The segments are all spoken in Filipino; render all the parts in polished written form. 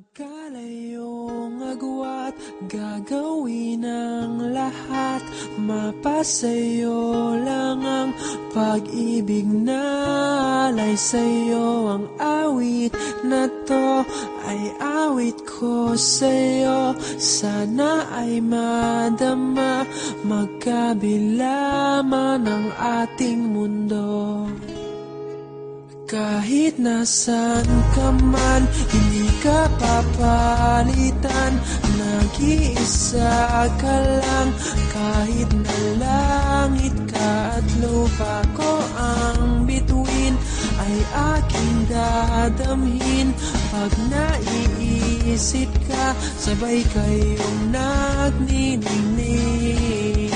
Magkalayong agwat, gagawin ang lahat. Mapasayo lang ang pag-ibig na alay sa'yo. Ang awit na to ay awit ko sa'yo. Sana ay madama, magkabila man ang ating mundo. Kahit nasan ka man, hindi ka papalitan. Nag-iisa ka lang, kahit na langit ka at lupa ko ang bituin, ay aking dadamhin. Pag naiisip ka, sabay kayong nagniningning.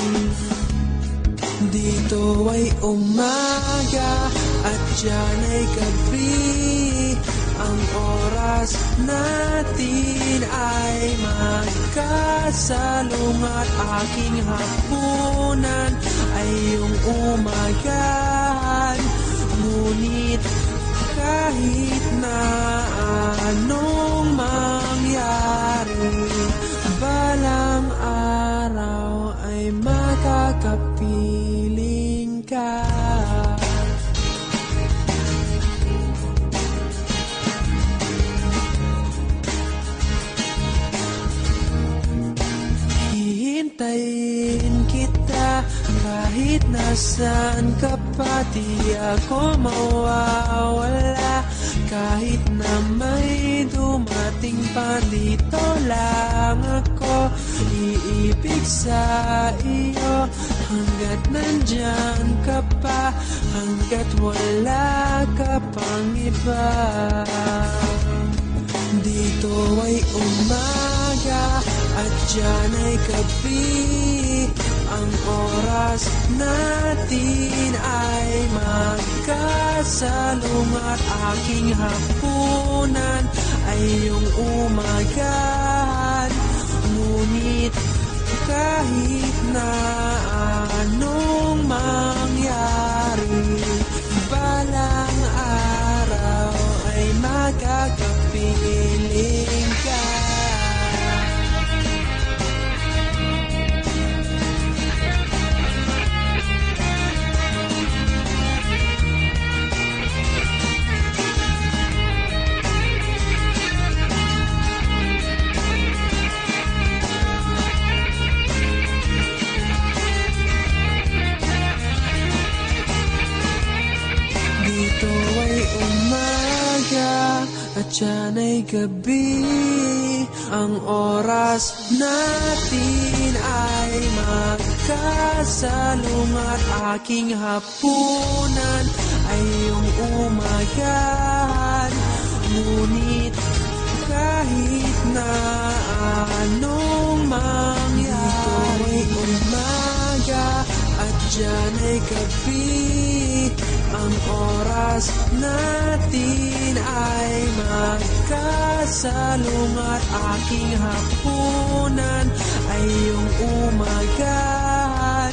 Dito ay umaga at dyan ay gabi. Ang oras natin ay magkasalungat. Aking hapunan ay iyong umagahan. Ngunit kahit na anong mangyari, balang araw ay makakapiling ka. Hihintayin kita kahit nasan ka pa. Di ako mawawala kahit na may dumating pa. Dito lang ako iibig sa iyo hanggat nandyan ka pa, hanggat wala ka pang iba. Dito ay umaga at dyan ay gabi. Ang oras natin ay magkasalungat. Aking hapunan ay iyong umagahan. Ngunit kahit na anong mangyari, balang araw ay magkakapiling ka. Dito ay umaga at dyan ay gabi. Ang oras natin ay magkasalungat. Aking hapunan ay iyong umagahan. Ngunit kahit na anong mangyari, dito ay umaga at dyan ay gabi. Ang oras natin ay magkasalungat. Aking hapunan ay iyong umagahan.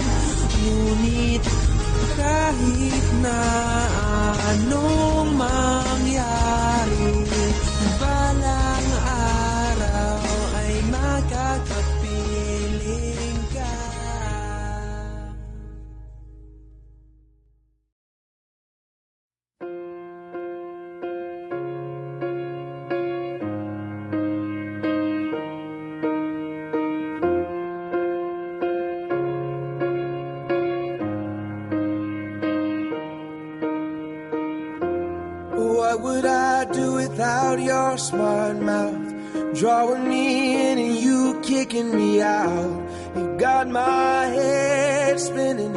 Ngunit kahit na anong mangyari, balang araw ay makakapiling ka. What would I do without your smart mouth? Drawing me in and you kicking me out. You got my head spinning,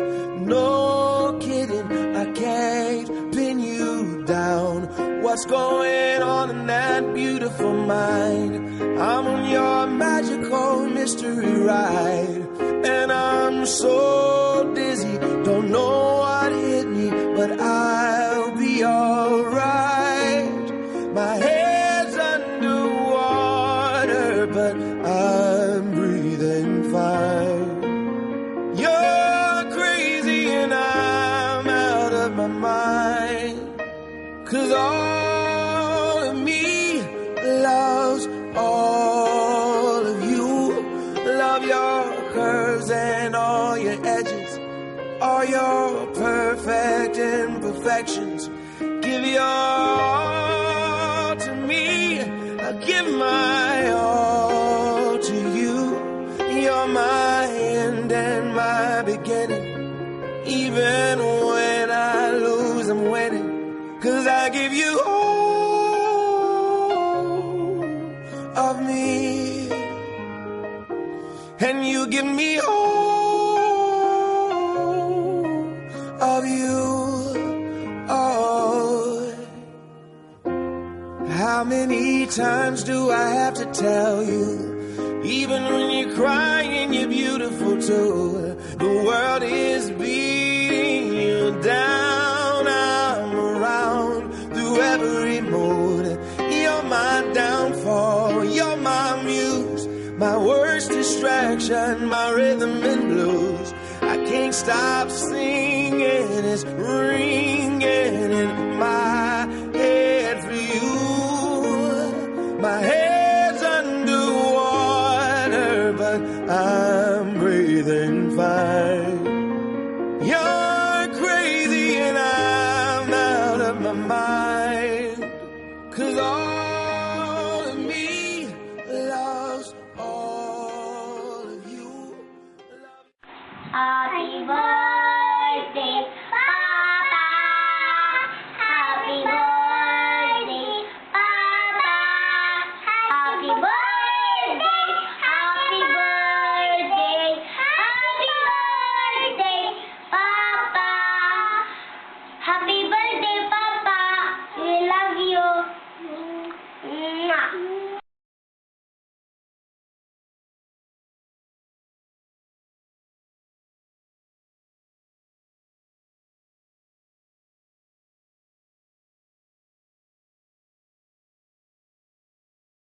no kidding. I can't pin you down. What's going on in that beautiful mind? I'm on your magical mystery ride, and I'm so dizzy, don't know what hit me, but I'll be alright. My head's underwater, but I'm breathing fine. You're crazy and I'm out of my mind, 'cause all of me loves curves and all your edges, all your perfect imperfections. Give your all to me, I give my all to you. You're my end and my beginning. Even when I lose, I'm winning. 'Cause I give you all of me, and you give me all of you. Oh, how many times do I have to tell you? Even when you're crying, you're beautiful too. The world is beating you down. I'm around through every mood. You're my downfall, you're my muse, my worst distraction, my rhythm and blues. I can't stop singing, it's ringing in my head for you. My head's underwater, but